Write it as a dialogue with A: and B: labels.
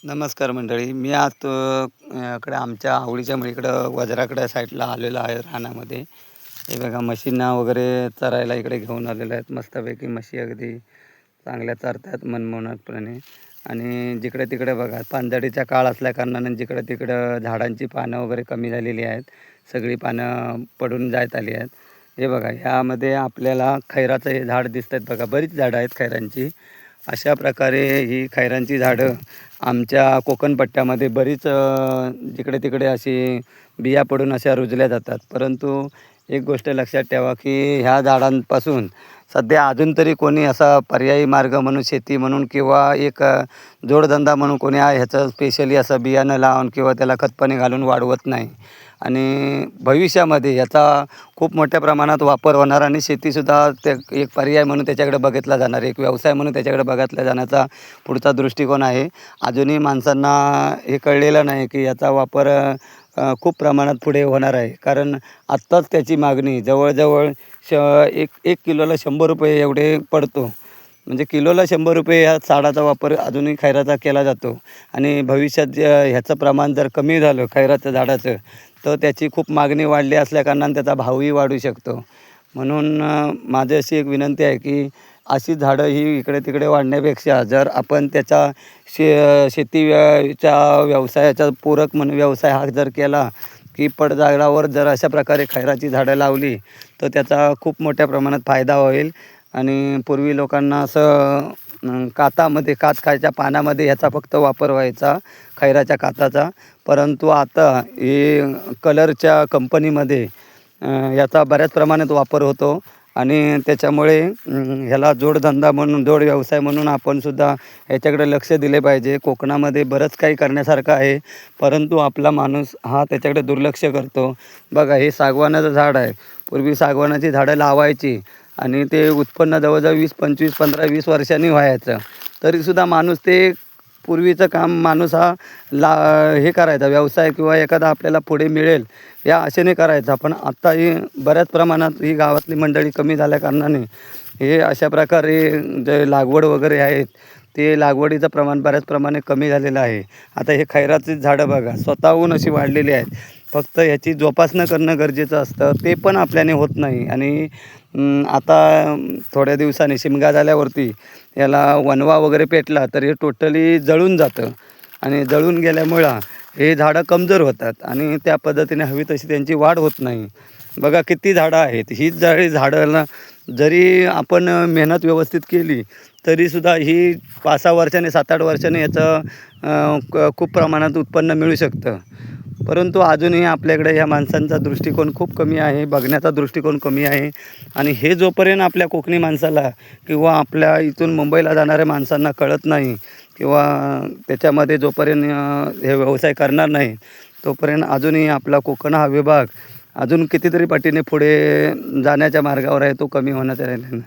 A: नमस्कार मंडळी. मी आज इकडे आमच्या आवडीच्या इकडं वज्राकडे साईडला आलेलो आहे रानामध्ये. हे बघा म्हशींना वगैरे चरायला इकडे घेऊन आलेले आहेत. मस्तपैकी म्हशी अगदी चांगल्या चरतात मनमोहकपणे. आणि जिकडे तिकडे बघा पानझडीचा काळ असल्याकारणाने जिकडे तिकडं झाडांची पानं वगैरे कमी झालेली आहेत. सगळी पानं पडून जात आली आहेत. हे बघा ह्यामध्ये आपल्याला खैराचं हे झाड दिसत आहेत बघा. बरीच झाडं आहेत खैरांची. अशा प्रकारे ही खैरांची झाडं आमच्या कोकण पट्ट्यामध्ये बरीच जिकडे तिकडे अशी बिया पडून अशा रुजल्या जातात. परंतु एक गोष्ट लक्षात ठेवा की ह्या झाडांपासून सध्या अजून तरी कोणी असा पर्यायी मार्ग म्हणून शेती म्हणून किंवा एक जोडधंदा म्हणून कोणी ह्याचं स्पेशली असं बियाणं लावून किंवा त्याला खतपाणी घालून वाढवत नाही. आणि भविष्यामध्ये याचा खूप मोठ्या प्रमाणात वापर होणार आणि शेतीसुद्धा ते एक पर्याय म्हणून त्याच्याकडे बघितला जाणार, एक व्यवसाय म्हणून त्याच्याकडे बघितला जाण्याचा पुढचा दृष्टिकोन आहे. अजूनही माणसांना हे कळलेलं नाही की याचा वापर खूप प्रमाणात पुढे होणार आहे. कारण आत्ताच त्याची मागणी जवळजवळ एक एक किलोला 100 रुपये एवढे पडतो. म्हणजे किलोला 100 रुपये ह्या झाडाचा वापर अजूनही खैराचा केला जातो. आणि भविष्यात ह्याचं प्रमाण जर कमी झालं खैराचं झाडाचं तर त्याची खूप मागणी वाढली असल्याकारणाने त्याचा भावही वाढू शकतो. म्हणून माझी अशी एक विनंती आहे की अशी झाडं ही इकडे तिकडे वाढण्यापेक्षा जर आपण त्याचा शेतीच्या व्यवसायाचा पूरक म्हणून व्यवसाय हा जर केला की पडझाडावर जर अशा प्रकारे खैराची झाडं लावली तर त्याचा खूप मोठ्या प्रमाणात फायदा होईल. आणि पूर्वी लोकांना असं कातामध्ये कात खायच्या पानामध्ये ह्याचा फक्त वापर व्हायचा खैराच्या काताचा. परंतु आता हे कलरच्या कंपनीमध्ये याचा बऱ्याच प्रमाणात वापर होतो. आणि त्याच्यामुळे ह्याला जोडधंदा म्हणून जोड व्यवसाय म्हणून आपणसुद्धा ह्याच्याकडे लक्ष दिले पाहिजे. कोकणामध्ये बरंच काही करण्यासारखं आहे परंतु आपला माणूस हा त्याच्याकडे दुर्लक्ष करतो. बघा हे सागवानाचं झाड आहे. पूर्वी सागवानाची झाडं लावायची आणि ते उत्पन्न जवळजवळ 20-25 15-20 वर्षांनी व्हायचं. तरीसुद्धा माणूस ते पूर्वीचं काम माणूस हा हे करायचा व्यवसाय किंवा एखादा आपल्याला पुढे मिळेल या आशेने करायचा. पण आत्ता ही बऱ्याच प्रमाणात ही गावातली मंडळी कमी झाल्याकारणाने हे अशा प्रकारे जे लागवड वगैरे आहेत ते लागवडीचं प्रमाण बऱ्याच प्रमाणे कमी झालेलं आहे. आता हे खैराची झाडं बघा स्वतःहून अशी वाढलेली आहेत. फक्त ह्याची जोपासना करणं गरजेचं असतं, ते पण आपल्याने होत नाही. आणि आता थोड्या दिवसांनी शिमगा झाल्यावरती याला वनवा वगैरे पेटला तर हे टोटली जळून जातं. आणि जळून गेल्यामुळं हे झाडं कमजोर होतात आणि त्या पद्धतीने हवी तशी त्यांची वाढ होत नाही. बघा किती झाडं आहेत. हीच झाडाला जरी आपण मेहनत व्यवस्थित केली तरीसुद्धा ही 5-6 वर्षाने 7-8 वर्षाने याचं खूप प्रमाणात उत्पन्न मिळू शकतं. परंतु अजूनही आपल्याकडे ह्या माणसांचा दृष्टिकोन खूप कमी आहे, बघण्याचा दृष्टिकोन कमी आहे. आणि हे जोपर्यंत आपल्या कोकणी माणसाला किंवा आपल्या इथून मुंबईला जाणाऱ्या माणसांना कळत नाही किंवा त्याच्यामध्ये जोपर्यंत हे व्यवसाय करणार नाही तोपर्यंत अजूनही आपला कोकण हा विभाग अजून कितीतरी पटीने पुढे जाण्याच्या मार्गावर आहे, तो कमी होण्याचा राहिलेला नाही.